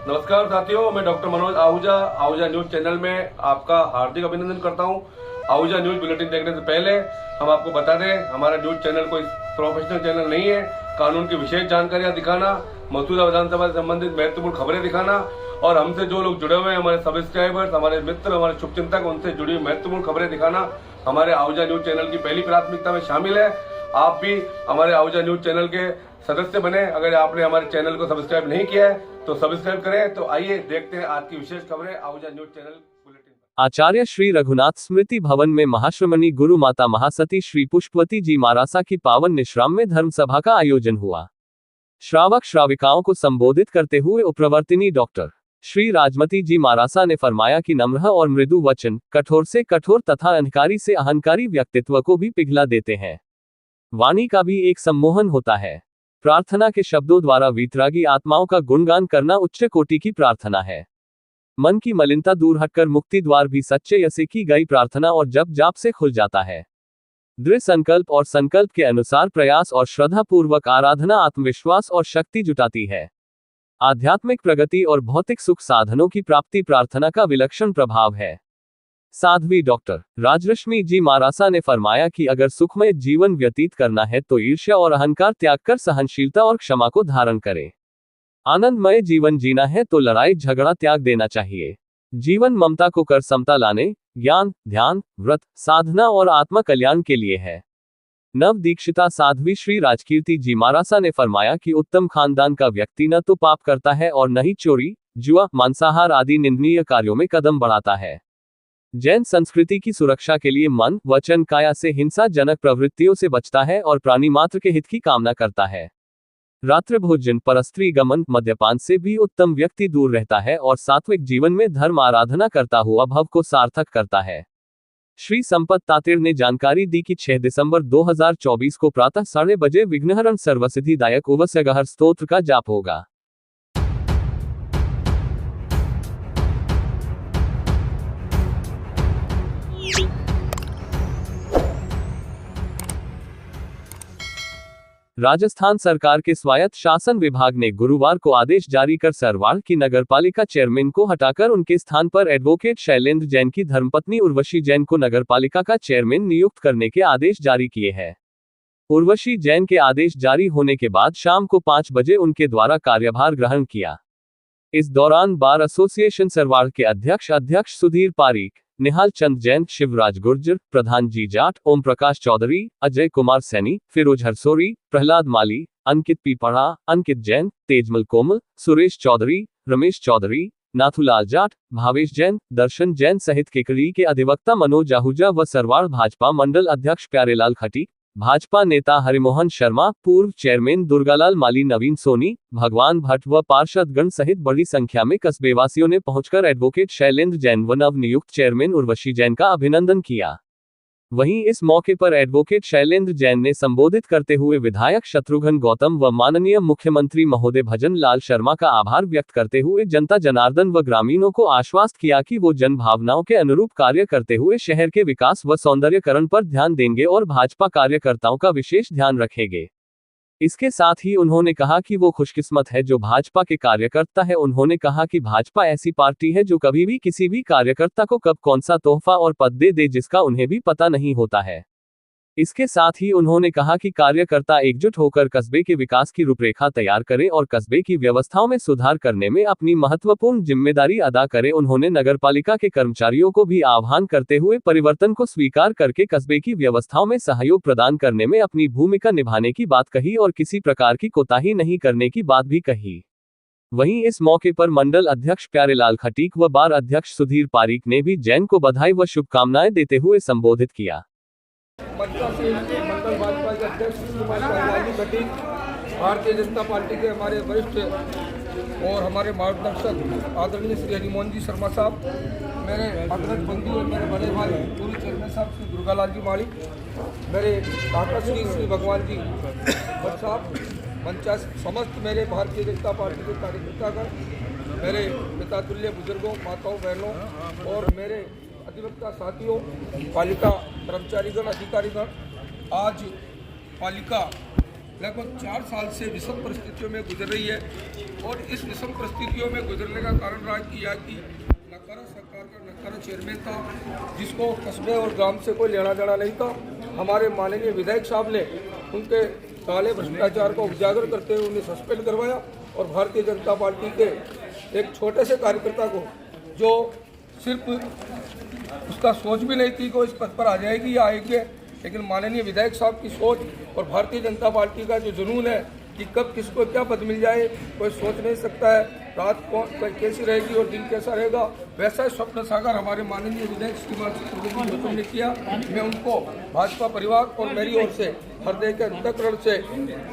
नमस्कार साथियों, मैं doctor Manoj Ahuja Ahuja news channel में आपका हार्दिक अभिनंदन करता हूं। आहूजा न्यूज बुलेटिन देखने से पहले हम आपको बता दें, हमारा न्यूज चैनल कोई प्रोफेशनल चैनल नहीं है। कानून की विशेष जानकारियां दिखाना, मौजूदा विधानसभा से संबंधित महत्वपूर्ण खबरें दिखाना और हमसे जो लोग जुड़े हुए हैं, हमारे सब्सक्राइबर्स, हमारे मित्र, हमारे शुभचिंतक, उनसे जुड़ी हुई महत्वपूर्ण खबरें दिखाना हमारे आहूजा न्यूज चैनल की पहली प्राथमिकता में शामिल है। आप भी हमारे आहूजा न्यूज चैनल के सदस्य बने। अगर आपने हमारे चैनल को सब्सक्राइब नहीं किया है तो सब्सक्राइब करें। तो आइए देखते हैं आज की विशेष खबरें आहूजा न्यूज चैनल बुलेटिन। आचार्य श्री रघुनाथ स्मृति भवन में महाश्रमणी गुरु माता महासती श्री पुष्पवती जी मारासा की पावन निश्राम में धर्म सभा का आयोजन हुआ। श्रावक श्राविकाओं को संबोधित करते हुए उपप्रवर्तिनी डॉक्टर श्री राजमती जी मारासा ने फरमाया कि नम्र और मृदु वचन कठोर से कठोर तथा अहंकारी से अहंकारी व्यक्तित्व को भी पिघला देते हैं। वाणी का भी एक सम्मोहन होता है। प्रार्थना के शब्दों द्वारा वीतरागी आत्माओं का गुणगान करना उच्च कोटि की प्रार्थना है। मन की मलिनता दूर हटकर मुक्ति द्वार भी सच्चे यसे की गई प्रार्थना और जप जाप से खुल जाता है। दृढ़ संकल्प और संकल्प के अनुसार प्रयास और श्रद्धा पूर्वक आराधना आत्मविश्वास और शक्ति जुटाती है। आध्यात्मिक प्रगति और भौतिक सुख साधनों की प्राप्ति प्रार्थना का विलक्षण प्रभाव है। साध्वी डॉक्टर राजरश्मि जी मारासा ने फरमाया कि अगर सुखमय जीवन व्यतीत करना है तो ईर्ष्या और अहंकार त्याग कर सहनशीलता और क्षमा को धारण करें। आनंदमय जीवन जीना है तो लड़ाई झगड़ा त्याग देना चाहिए। जीवन ममता को कर समता लाने, ज्ञान, ध्यान, व्रत, साधना और आत्मा कल्याण के लिए है। नव दीक्षिता साध्वी श्री राजकीर्ति जी मारासा ने फरमाया कि उत्तम खानदान का व्यक्ति न तो पाप करता है और न ही चोरी, जुआ, मांसाहार आदि निंदनीय कार्यों में कदम बढ़ाता है। जैन संस्कृति की सुरक्षा के लिए मन, वचन, काया से हिंसाजनक प्रवृत्तियों से बचता है और प्राणी मात्र के हित की कामना करता है। रात्रि भोजन, परस्त्री गमन, मद्यपान से भी उत्तम व्यक्ति दूर रहता है और सात्विक जीवन में धर्म आराधना करता हुआ भव को सार्थक करता है। श्री संपत तातिर ने जानकारी दी कि 6 दिसंबर 2024 को प्रातः 8:30 बजे विघ्नहरण सर्वसिद्धिदायक उवस्यगहर स्तोत्र का जाप होगा। राजस्थान सरकार के स्वायत्त शासन विभाग ने गुरुवार को आदेश जारी कर सरवाड़ की नगरपालिका चेयरमैन को हटाकर उनके स्थान पर एडवोकेट शैलेंद्र जैन की धर्मपत्नी उर्वशी जैन को नगरपालिका का चेयरमैन नियुक्त करने के आदेश जारी किए हैं। उर्वशी जैन के आदेश जारी होने के बाद शाम को 5 बजे उनके द्वारा कार्यभार ग्रहण किया। इस दौरान बार एसोसिएशन सरवाड़ के अध्यक्ष सुधीर पारीक, निहाल चंद जैन, शिवराज गुर्जर, प्रधान जी जाट, ओम प्रकाश चौधरी, अजय कुमार सैनी, फिरोज हरसोरी, प्रहलाद माली, अंकित पीपड़ा, अंकित जैन, तेजमल कोमल, सुरेश चौधरी, रमेश चौधरी, नाथुलाल जाट, भावेश जैन, दर्शन जैन सहित केकड़ी के अधिवक्ता मनोज आहूजा व सरवाड़ भाजपा मंडल अध्यक्ष प्यारेलाल खटी, भाजपा नेता हरिमोहन शर्मा, पूर्व चेयरमैन दुर्गालाल माली, नवीन सोनी, भगवान भट्ट व पार्षदगण सहित बड़ी संख्या में कस्बेवासियों ने पहुंचकर एडवोकेट शैलेंद्र जैन व नवनियुक्त चेयरमैन उर्वशी जैन का अभिनंदन किया। वहीं इस मौके पर एडवोकेट शैलेंद्र जैन ने संबोधित करते हुए विधायक शत्रुघ्न गौतम व माननीय मुख्यमंत्री महोदय भजन लाल शर्मा का आभार व्यक्त करते हुए जनता जनार्दन व ग्रामीणों को आश्वस्त किया कि वो जन भावनाओं के अनुरूप कार्य करते हुए शहर के विकास व सौंदर्यकरण पर ध्यान देंगे और भाजपा कार्यकर्ताओं का विशेष ध्यान रखेंगे। इसके साथ ही उन्होंने कहा कि वो खुशकिस्मत है जो भाजपा के कार्यकर्ता है। उन्होंने कहा कि भाजपा ऐसी पार्टी है जो कभी भी किसी भी कार्यकर्ता को कब कौन सा तोहफा और पद दे दे जिसका उन्हें भी पता नहीं होता है। इसके साथ ही उन्होंने कहा कि कार्यकर्ता एकजुट होकर कस्बे के विकास की रूपरेखा तैयार करें और कस्बे की व्यवस्थाओं में सुधार करने में अपनी महत्वपूर्ण जिम्मेदारी अदा करें। उन्होंने नगरपालिका के कर्मचारियों को भी आह्वान करते हुए परिवर्तन को स्वीकार करके कस्बे की व्यवस्थाओं में सहयोग प्रदान करने में अपनी भूमिका निभाने की बात कही और किसी प्रकार की कोताही नहीं करने की बात भी कही। वहीं इस मौके पर मंडल अध्यक्ष प्यारेलाल खटीक व बार अध्यक्ष सुधीर पारीक ने भी जैन को बधाई व शुभकामनाएं देते हुए संबोधित किया। मंडल भाजपा के अध्यक्ष भारतीय जनता पार्टी के हमारे वरिष्ठ और हमारे मार्गदर्शक आदरणीय श्री हरिमोहन जी शर्मा साहब, मेरे अग्रज बंधु और मेरे बड़े भाई पूर्व चेयरमैन साहब श्री दुर्गालाल जी माली, मेरे काका श्री भगवान जी भट्ट साहब, पंचायत समस्त मेरे भारतीय जनता पार्टी के कार्यकर्तागण, मेरे पिता तुल्य बुजुर्गों, माताओं, बहनों और मेरे अधिवक्ता साथियों, पालिका कर्मचारीगण, अधिकारीगण, आज पालिका लगभग 4 साल से विषम परिस्थितियों में गुजर रही है और इस विषम परिस्थितियों में गुजरने का कारण रहा कि यहाँ की नकारा सरकार का नकारा चेयरमैन था, जिसको कस्बे और गांव से कोई लेना देना नहीं था। हमारे माननीय विधायक साहब ने उनके काले भ्रष्टाचार को उजागर करते हुए उन्हें सस्पेंड करवाया और भारतीय जनता पार्टी के एक छोटे से कार्यकर्ता को, जो सिर्फ उसका सोच भी नहीं थी कि वो इस पद पर आ जाएगी या आएगी, लेकिन माननीय विधायक साहब की सोच और भारतीय जनता पार्टी का जो जुनून है कि कब किसको क्या पद मिल जाए कोई सोच नहीं सकता है, रात कौन कैसी रहेगी और दिन कैसा रहेगा, वैसा ही स्वप्न साकार हमारे माननीय विधायक श्रीमान चतुर्वेदी गौतम ने किया। मैं उनको भाजपा परिवार और मेरी ओर से हृदय के अंतःकरण से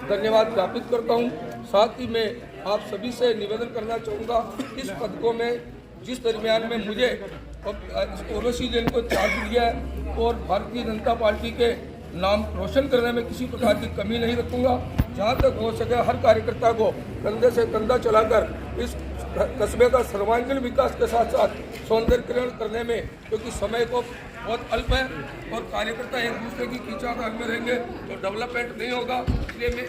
धन्यवाद ज्ञापित करता हूँ। साथ ही मैं आप सभी से निवेदन करना चाहूँगा, इस पद को मैं जिस दरमियान में मुझे उर्वशी जैन को चार्ज दिया है और भारतीय जनता पार्टी के नाम रोशन करने में किसी प्रकार की कमी नहीं रखूंगा। जहां तक हो सके हर कार्यकर्ता को कंधे से कंधा चलाकर इस कस्बे का सर्वांगीण विकास के साथ साथ सौंदर्यीकरण करने में, क्योंकि समय को बहुत अल्प है और कार्यकर्ता एक दूसरे की खींचातान में रहेंगे तो डेवलपमेंट नहीं होगा। इसलिए मैं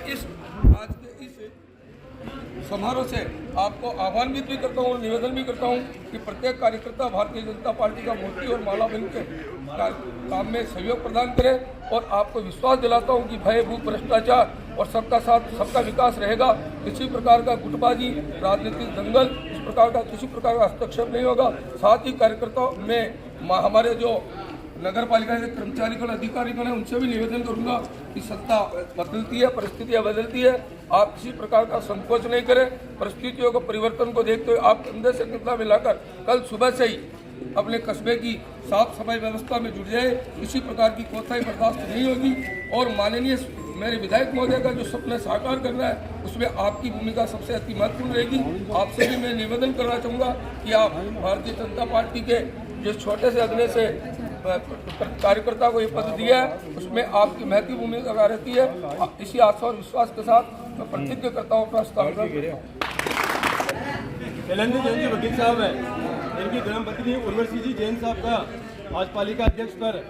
आज के इस समारोह से आपको आह्वानित भी करता हूँ और निवेदन भी करता हूँ कि प्रत्येक कार्यकर्ता भारतीय जनता पार्टी का मोती और माला बन के काम में सहयोग प्रदान करे और आपको विश्वास दिलाता हूँ कि भय भूख भ्रष्टाचार और सबका साथ सबका विकास रहेगा। किसी प्रकार का गुटबाजी, राजनीतिक दंगल, इस प्रकार का किसी प्रकार का हस्तक्षेप नहीं होगा। साथ ही कार्यकर्ताओं में हमारे जो नगर पालिका के कर्मचारीगण अधिकारीगण हैं उनसे भी निवेदन करूंगा कि सत्ता बदलती है, परिस्थितियां बदलती है, आप किसी प्रकार का संकोच नहीं करें। परिस्थितियों को परिवर्तन को देखते हुए आप कंधे से कंधा मिलाकर कल सुबह से ही अपने कस्बे की साफ सफाई व्यवस्था में जुट जाए। किसी प्रकार की कोताही बर्दाश्त नहीं होगी और माननीय मेरे विधायक महोदय का जो सपना साकार करना है उसमें आपकी भूमिका सबसे अति महत्वपूर्ण रहेगी। आपसे भी मैं निवेदन करना चाहूँगा कि आप भारतीय जनता पार्टी के जो छोटे से अगले से कार्यकर्ता को ये पद दिया है उसमें आपकी महत्वपूर्ण भूमिका रहती है। इसी आशा और विश्वास के साथ मैं प्रतिज्ञा करता हूँ अपना हस्ताक्षर। शैलेंद्र जैन जी वकील साहब है, इनकी धर्मपत्नी उर्वशी जी जैन साहब का आज पालिका अध्यक्ष पर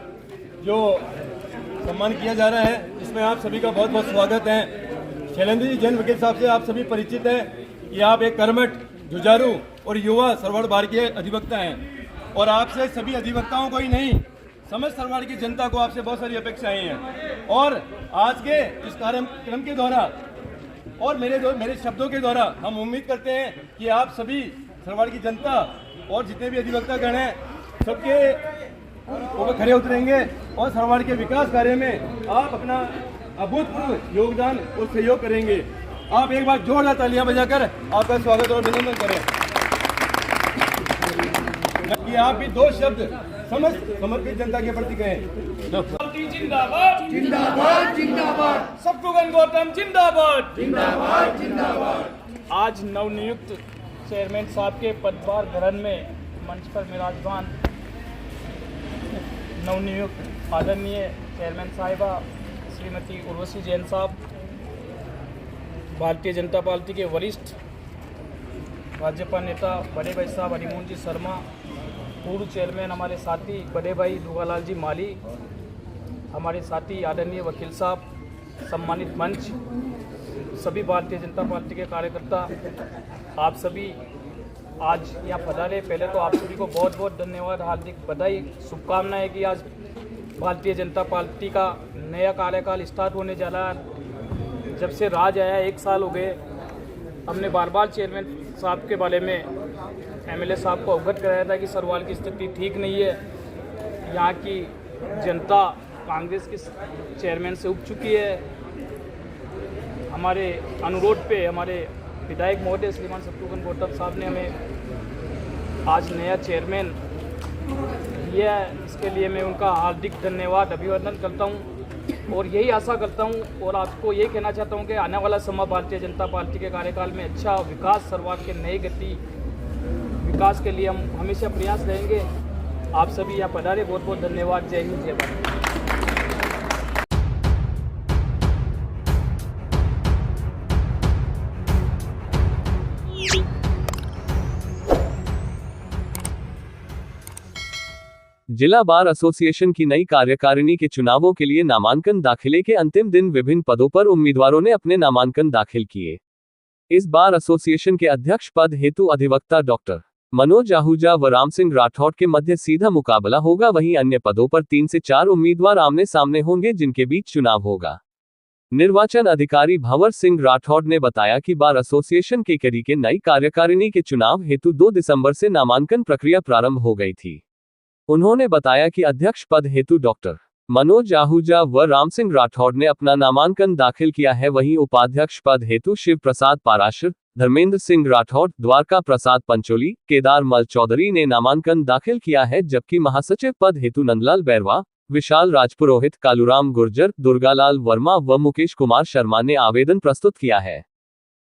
जो सम्मान किया जा रहा है, इसमें आप सभी का बहुत बहुत स्वागत है। शैलेंद्र जी जैन वकील साहब से आप सभी परिचित हैं कि आप एक कर्मठ, जुझारू और युवा सरवाड़ बार के अधिवक्ता हैं और आपसे सभी अधिवक्ताओं को ही नहीं, समस्त सरवाड़ की जनता को आपसे बहुत सारी अपेक्षाएं हैं। और आज के इस कार्यक्रम के द्वारा और मेरे शब्दों के द्वारा हम उम्मीद करते हैं कि आप सभी सरवाड़ की जनता और जितने भी अधिवक्ता गण हैं सबके ऊपर खड़े उतरेंगे और सरवाड़ के विकास कार्य में आप अपना अभूतपूर्व योगदान और सहयोग करेंगे। आप एक बार जोरदार तालियां बजाकर आपका स्वागत और अभिनंदन करें कि आप भी दो शब्द समस्त समर्पित जनता के प्रति कहें। जिंदाबाद जिंदाबाद जिंदाबाद, शत्रुघ्न गौतम जिंदाबाद जिंदाबाद जिंदाबाद। आज नवनियुक्त चेयरमैन साहब के पदभार ग्रहण में मंच पर विराजमान नवनियुक्त आदरणीय चेयरमैन साहिबा श्रीमती उर्वशी जैन साहब, भारतीय जनता पार्टी के वरिष्ठ भाजपा नेता बड़े भाई साहब हरिमोहन जी शर्मा, पूर्व चेयरमैन हमारे साथी बड़े भाई दुगालाल जी माली, हमारे साथी आदरणीय वकील साहब, सम्मानित मंच, सभी भारतीय जनता पार्टी के कार्यकर्ता, आप सभी आज यहाँ पधारे। पहले तो आप सभी को बहुत बहुत धन्यवाद, हार्दिक बधाई, शुभकामनाएं कि आज भारतीय जनता पार्टी का नया कार्यकाल स्टार्ट होने जा रहा है। जब से राज आया 1 साल हो गए, हमने बार बार चेयरमैन साहब के बारे में एमएलए साहब को अवगत कराया था कि सरवाल की स्थिति ठीक नहीं है, यहाँ की जनता कांग्रेस के चेयरमैन से उब चुकी है। हमारे अनुरोध पे हमारे विधायक महोदय श्रीमान शत्रुघ्न गौतम साहब ने हमें आज नया चेयरमैन दिया है, इसके लिए मैं उनका हार्दिक धन्यवाद अभिवादन करता हूं और यही आशा करता हूं और आपको यही कहना चाहता हूं कि आने वाला समय भारतीय जनता पार्टी के कार्यकाल में अच्छा विकास, सरवार के नई गति विकास के लिए हम हमेशा प्रयास रहेंगे। आप सभी यहाँ पधारे, बहुत बहुत धन्यवाद। जय हिंद, जय भारत। जिला बार एसोसिएशन की नई कार्यकारिणी के चुनावों के लिए नामांकन दाखिले के अंतिम दिन विभिन्न पदों पर उम्मीदवारों ने अपने नामांकन दाखिल किए। इस बार एसोसिएशन के अध्यक्ष पद हेतु अधिवक्ता डॉक्टर मनोज आहूजा व राम सिंह राठौड़ के मध्य सीधा मुकाबला होगा। वहीं अन्य पदों पर 3 से 4 उम्मीदवार आमने सामने होंगे, जिनके बीच चुनाव होगा। निर्वाचन अधिकारी भंवर सिंह राठौड़ ने बताया कि बार एसोसिएशन के केडी के नई कार्यकारिणी के चुनाव हेतु 2 दिसंबर से नामांकन प्रक्रिया प्रारंभ हो गई थी। उन्होंने बताया कि अध्यक्ष पद हेतु डॉक्टर मनोज आहूजा व राम सिंह राठौड़ ने अपना नामांकन दाखिल किया है। वहीं उपाध्यक्ष पद हेतु शिव प्रसाद पाराशर, धर्मेंद्र सिंह राठौड़, द्वारका प्रसाद पंचोली, केदार मल चौधरी ने नामांकन दाखिल किया है, जबकि महासचिव पद हेतु नंदलाल बैरवा, विशाल राजपुरोहित, कालूराम गुर्जर, दुर्गालाल वर्मा व मुकेश कुमार शर्मा ने आवेदन प्रस्तुत किया है।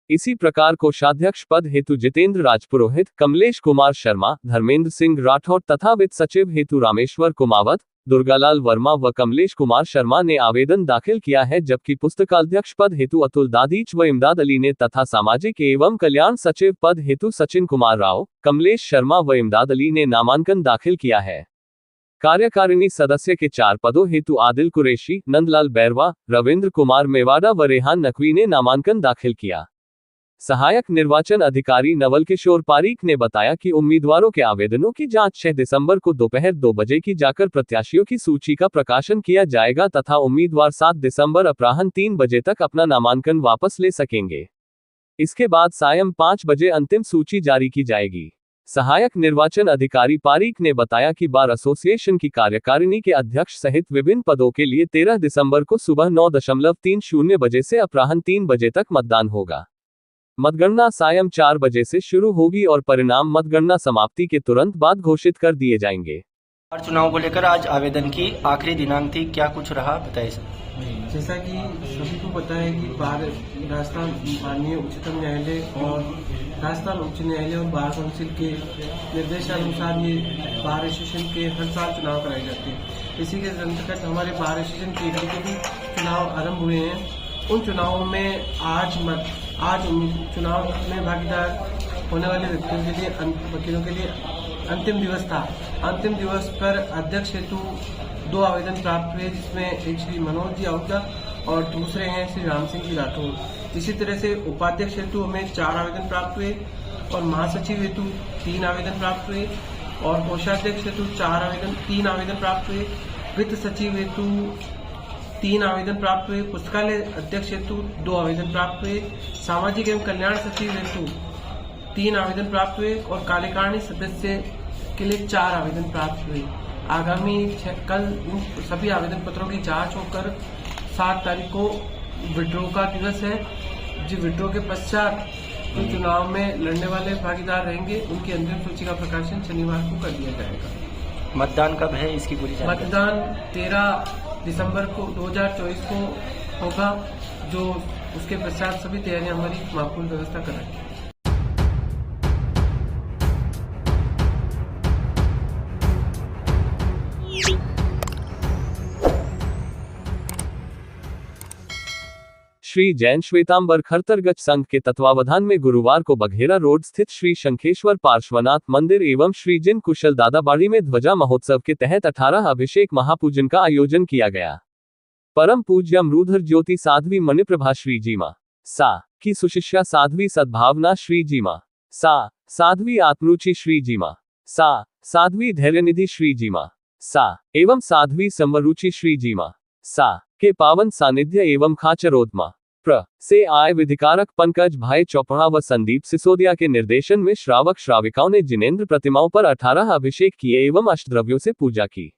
इसी प्रकार कोषाध्यक्ष पद हेतु जितेंद्र राजपुरोहित, कमलेश कुमार शर्मा, धर्मेंद्र सिंह राठौड़ तथा वित्त सचिव हेतु रामेश्वर कुमावत, दुर्गालाल वर्मा व कमलेश कुमार शर्मा ने आवेदन दाखिल किया है, जबकि पुस्तकाध्यक्ष पद हेतु अतुल दादीच व इमदाद अली ने तथा सामाजिक एवं कल्याण सचिव पद हेतु सचिन कुमार राव, कमलेश शर्मा व इमदाद अली ने नामांकन दाखिल किया है। कार्यकारिणी सदस्य के 4 पदों हेतु आदिल कुरैशी, नंदलाल बैरवा, रविंद्र कुमार मेवाड़ा व रेहान नकवी ने नामांकन दाखिल किया। सहायक निर्वाचन अधिकारी नवल किशोर पारीक ने बताया कि उम्मीदवारों के आवेदनों की जांच 6 दिसंबर को दोपहर 2 बजे की जाकर प्रत्याशियों की सूची का प्रकाशन किया जाएगा तथा उम्मीदवार 7 दिसंबर अपराह्न 3 बजे तक अपना नामांकन वापस ले सकेंगे। इसके बाद सायं 5 बजे अंतिम सूची जारी की जाएगी। सहायक निर्वाचन अधिकारी पारीक ने बताया कि बार एसोसिएशन की कार्यकारिणी के अध्यक्ष सहित विभिन्न पदों के लिए 13 दिसंबर को सुबह 9:30 बजे से अपराह्न 3 बजे तक मतदान होगा। मतगणना सायं 4 बजे से शुरू होगी और परिणाम मतगणना समाप्ति के तुरंत बाद घोषित कर दिए जाएंगे। बार चुनाव को लेकर आज आवेदन की आखिरी दिनांक थी, क्या कुछ रहा बताइए सर। जैसा कि सभी को पता है कि बार राजस्थान माननीय उच्चतम न्यायालय और राजस्थान उच्च न्यायालय और बार काउंसिल के निर्देशानुसार ये बार एसोसिएशन के हर साल चुनाव कराए जाते हैं। इसी के अंतर्गत हमारे बार एसोसिएशन के भी चुनाव आरंभ हुए हैं। उन चुनावों में आज चुनाव में भागीदार होने वाले व्यक्तियों के लिए, वकीलों के लिए अंतिम दिवस था। अंतिम दिवस पर अध्यक्ष हेतु 2 आवेदन प्राप्त हुए, जिसमें एक श्री मनोज जी आहूजा और दूसरे हैं श्री राम सिंह जी राठौड़। इसी तरह से उपाध्यक्ष हेतु हमें 4 आवेदन प्राप्त हुए और महासचिव हेतु 3 आवेदन प्राप्त हुए और कोषाध्यक्ष हेतु 3 आवेदन प्राप्त हुए। वित्त सचिव हेतु 3 आवेदन प्राप्त हुए। पुस्तकालय अध्यक्ष हेतु 2 आवेदन प्राप्त हुए। सामाजिक एवं कल्याण सचिव हेतु 3 आवेदन प्राप्त हुए और कार्यकारिणी सदस्य के लिए 4 आवेदन प्राप्त हुए। आगामी कल इन सभी आवेदन पत्रों की जांच होकर 7 तारीख को विड्रॉ का दिवस है। जो विड्रॉ के पश्चात जो चुनाव में लड़ने वाले भागीदार रहेंगे, उनकी अंतिम सूची का प्रकाशन शनिवार को कर दिया जाएगा। मतदान कब है इसकी पूरी जानकारी? मतदान 13 दिसंबर को 2024 को होगा, जो उसके पश्चात सभी तैयारियां हमारी माकूल व्यवस्था कर रही है। श्री जैन श्वेतांबर खरतरगच संघ के तत्वावधान में गुरुवार को बघेरा रोड स्थित श्री शंखेश्वर पार्श्वनाथ मंदिर एवं श्री जिन कुशल दादाबाड़ी में ध्वजा महोत्सव के तहत 18 अभिषेक महापूजन का आयोजन किया गया। परम पूज्य अमरूधर ज्योति साध्वी मणिप्रभा श्री जी मां सा की सुशिष्या साध्वी सद्भावना श्री जी मां सा साध्वी आत्मरुचि श्री जी मां सा साध्वी धैर्यनिधि श्री जी मां सा एवं साध्वी समरुचि श्री जी मां सा के पावन सानिध्य एवं खाचरोदमा प्र से आए विधिकारक पंकज भाई चौपड़ा व संदीप सिसोदिया के निर्देशन में श्रावक श्राविकाओं ने जिनेंद्र प्रतिमाओं पर 18 अभिषेक किए एवं अष्टद्रव्यों से पूजा की।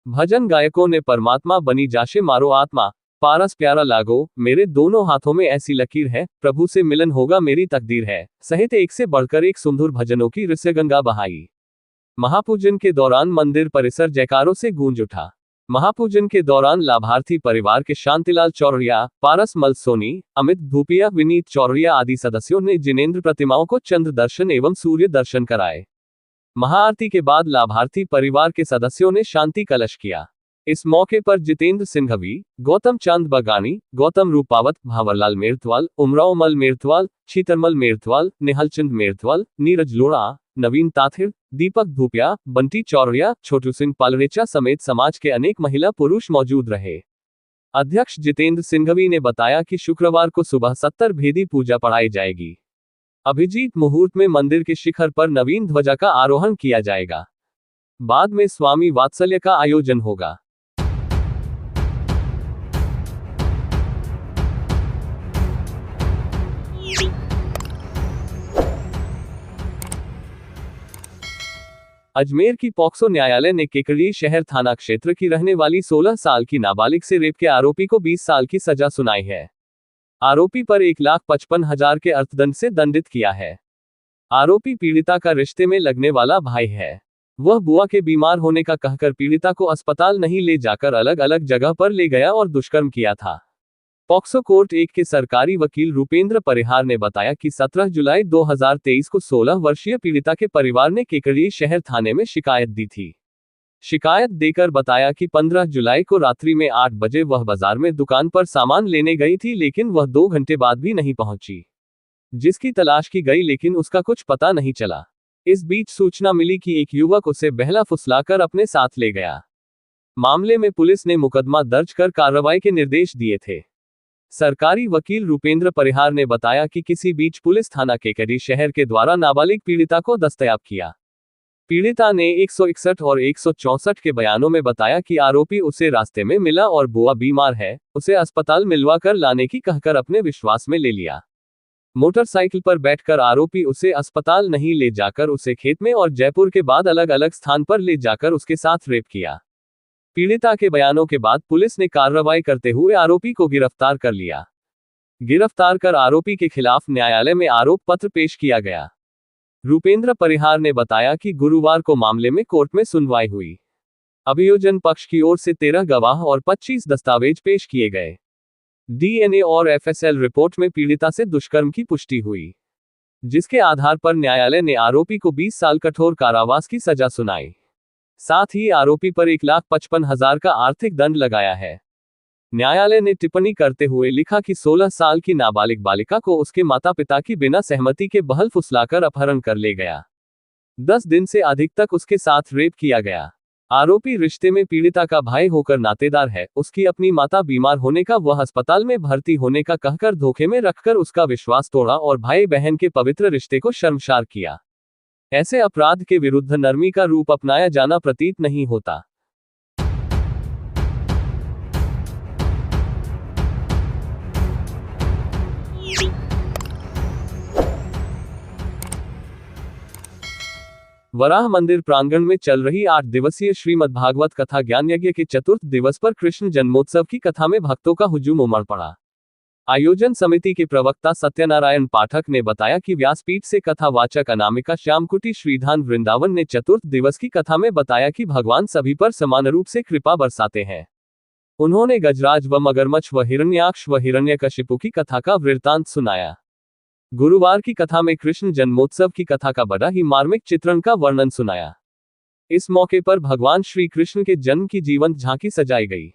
भजन गायकों ने परमात्मा बनी जाशे मारो आत्मा, पारस प्यारा लागो, मेरे दोनों हाथों में ऐसी लकीर है, प्रभु से मिलन होगा मेरी तकदीर है सहित एक से बढ़कर एक सुमधुर भजनों की रसगंगा बहाई। महापूजन के दौरान मंदिर परिसर जयकारों से गूंज उठा। महापूजन के दौरान लाभार्थी परिवार के शांतिलाल चौरड़िया, पारस मल सोनी, अमित धूपिया, विनीत चौरड़िया आदि सदस्यों ने जिनेंद्र प्रतिमाओं को चंद्र दर्शन एवं सूर्य दर्शन कराए। महाआरती के बाद लाभार्थी परिवार के सदस्यों ने शांति कलश किया। इस मौके पर जितेंद्र सिंघवी, गौतम चांद बगानी, गौतम रूपावत, भावरलाल मेरथवाल, उमरावमल मेरथवाल, शीतरमल मेरथवाल, निहालचंद मेरथवाल, नीरज लोढ़ा, नवीन ताथिर, दीपक धूपिया, बंटी चौरड़िया, छोटू सिंह पालरेचा समेत समाज के अनेक महिला पुरुष मौजूद रहे। अध्यक्ष जितेंद्र सिंघवी ने बताया कि शुक्रवार को सुबह 70 भेदी पूजा पढ़ाई जाएगी। अभिजीत मुहूर्त में मंदिर के शिखर पर नवीन ध्वजा का आरोहण किया जाएगा। बाद में स्वामी वात्सल्य का आयोजन होगा। अजमेर की पॉक्सो न्यायालय ने केकड़ी शहर थाना क्षेत्र की रहने वाली 16 साल की नाबालिग से रेप के आरोपी को 20 साल की सजा सुनाई है। आरोपी पर 1,55,000 के अर्थदंड से दंडित किया है। आरोपी पीड़िता का रिश्ते में लगने वाला भाई है। वह बुआ के बीमार होने का कहकर पीड़िता को अस्पताल नहीं ले जाकर अलग अलग जगह पर ले गया और दुष्कर्म किया था। पॉक्सो कोर्ट 1 के सरकारी वकील रूपेंद्र परिहार ने बताया कि 17 जुलाई 2023 को 16 वर्षीय पीड़िता के परिवार ने केकड़ी शहर थाने में शिकायत दी थी। शिकायत देकर बताया कि 15 जुलाई को रात्रि में 8 बजे वह बाजार में दुकान पर सामान लेने गई थी, लेकिन वह 2 घंटे बाद भी नहीं पहुंची। जिसकी तलाश की गई लेकिन उसका कुछ पता नहीं चला। इस बीच सूचना मिली कि एक युवक उसे बहला फुसलाकर अपने साथ ले गया। मामले में पुलिस ने मुकदमा दर्ज कर कार्रवाई के निर्देश दिए थे। सरकारी वकील रूपेंद्र परिहार ने बताया कि किसी बीच पुलिस थाना केकड़ी शहर के द्वारा नाबालिग पीड़िता को दस्तयाब किया। पीड़िता ने 161 और 164 के बयानों में बताया कि आरोपी उसे रास्ते में मिला और बुआ बीमार है, उसे अस्पताल मिलवा कर लाने की कहकर अपने विश्वास में ले लिया। मोटरसाइकिल पर बैठकर आरोपी उसे अस्पताल नहीं ले जाकर उसे खेत में और जयपुर के बाद अलग अलग स्थान पर ले जाकर उसके साथ रेप किया। पीड़िता के बयानों के बाद पुलिस ने कार्रवाई करते हुए आरोपी को गिरफ्तार कर लिया। गिरफ्तार कर आरोपी के खिलाफ न्यायालय में आरोप पत्र पेश किया गया। रूपेंद्र परिहार ने बताया कि गुरुवार को मामले में कोर्ट में सुनवाई हुई। अभियोजन पक्ष की ओर से 13 गवाह और 25 दस्तावेज पेश किए गए। डीएनए और एफएसएल रिपोर्ट में पीड़िता से दुष्कर्म की पुष्टि हुई, जिसके आधार पर न्यायालय ने आरोपी को 20 साल कठोर कारावास की सजा सुनाई। साथ ही आरोपी पर 1,55,000 का आर्थिक दंड लगाया है। न्यायालय ने टिप्पणी करते हुए लिखा कि 16 साल की नाबालिग बालिका को उसके माता पिता की बिना सहमति के बहल फुसलाकर अपहरण कर ले गया। 10 दिन से अधिक तक उसके साथ रेप किया गया। आरोपी रिश्ते में पीड़िता का भाई होकर नातेदार है। उसकी अपनी माता बीमार होने का वह अस्पताल में भर्ती होने का कहकर धोखे में रखकर उसका विश्वास तोड़ा और भाई बहन के पवित्र रिश्ते को शर्मसार किया। ऐसे अपराध के विरुद्ध नरमी का रूप अपनाया जाना प्रतीत नहीं होता। वराह मंदिर प्रांगण में चल रही 8 दिवसीय श्रीमद्भागवत कथा ज्ञान यज्ञ के चतुर्थ दिवस पर कृष्ण जन्मोत्सव की कथा में भक्तों का हुजूम उमड़ पड़ा। आयोजन समिति के प्रवक्ता सत्यनारायण पाठक ने बताया कि व्यासपीठ से कथावाचक अनामिका श्यामकुटी श्रीधाम वृंदावन ने चतुर्थ दिवस की कथा में बताया कि भगवान सभी पर समान रूप से कृपा बरसाते हैं। उन्होंने गजराज व मगरमच्छ व हिरण्याक्ष व हिरण्यकशिपु की कथा का वृत्तांत सुनाया। गुरुवार की कथा में कृष्ण जन्मोत्सव की कथा का बड़ा ही मार्मिक चित्रण का वर्णन सुनाया। इस मौके पर भगवान श्री कृष्ण के जन्म की जीवंत झांकी सजाई गई।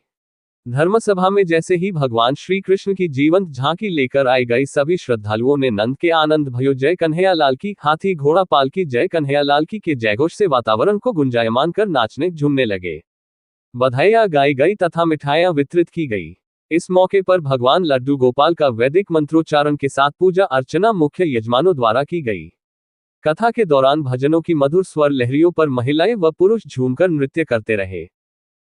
धर्मसभा में जैसे ही भगवान श्री कृष्ण की जीवंत झांकी लेकर आई गई, सभी श्रद्धालुओं ने नंद के आनंद भयो जय कन्हैया लाल की, हाथी घोड़ा पालकी जय कन्हैया लाल की के जयघोष से वातावरण को गुंजायमान कर नाचने झूमने लगे। बधाइयां गाई गई तथा मिठाइयां वितरित की गई। इस मौके पर भगवान लड्डू गोपाल का वैदिक मंत्रोच्चारण के साथ पूजा अर्चना मुख्य यजमानों द्वारा की गई। कथा के दौरान भजनों की मधुर स्वर लहरियों पर महिलाएं व पुरुष झूमकर नृत्य करते रहे।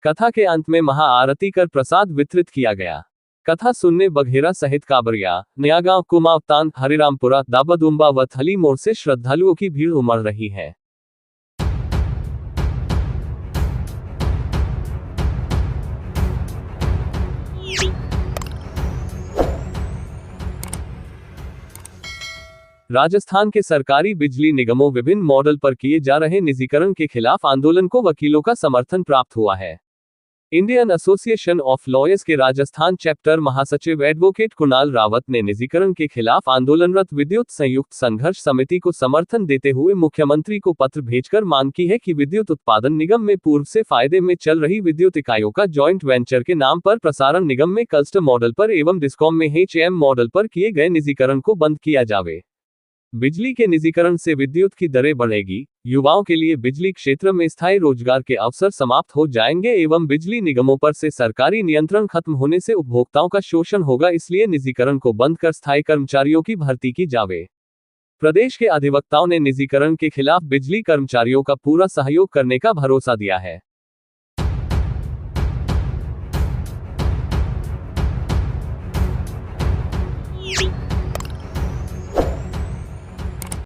कथा के अंत में महाआरती कर प्रसाद वितरित किया गया। कथा सुनने बघेरा सहित काबरिया, नयागांव, कुमावतान, हरिरामपुरा, दाबदुम्बा व थली मोड़ से श्रद्धालुओं की भीड़ उमड़ रही है। राजस्थान के सरकारी बिजली निगमों विभिन्न मॉडल पर किए जा रहे निजीकरण के खिलाफ आंदोलन को वकीलों का समर्थन प्राप्त हुआ है। इंडियन एसोसिएशन ऑफ लॉयर्स के राजस्थान चैप्टर महासचिव एडवोकेट कुणाल रावत ने निजीकरण के खिलाफ आंदोलनरत विद्युत संयुक्त संघर्ष समिति को समर्थन देते हुए मुख्यमंत्री को पत्र भेजकर मांग की है कि विद्युत उत्पादन निगम में पूर्व से फायदे में चल रही विद्युत इकाइयों का जॉइंट वेंचर के नाम पर प्रसारण निगम में क्लस्टर मॉडल पर एवं डिस्कॉम में HM मॉडल पर किए गए निजीकरण को बंद किया जावे। बिजली के निजीकरण से विद्युत की दरें बढ़ेगी, युवाओं के लिए बिजली क्षेत्र में स्थायी रोजगार के अवसर समाप्त हो जाएंगे एवं बिजली निगमों पर से सरकारी नियंत्रण खत्म होने से उपभोक्ताओं का शोषण होगा, इसलिए निजीकरण को बंद कर स्थायी कर्मचारियों की भर्ती की जावे। प्रदेश के अधिवक्ताओं ने निजीकरण के खिलाफ बिजली कर्मचारियों का पूरा सहयोग करने का भरोसा दिया है।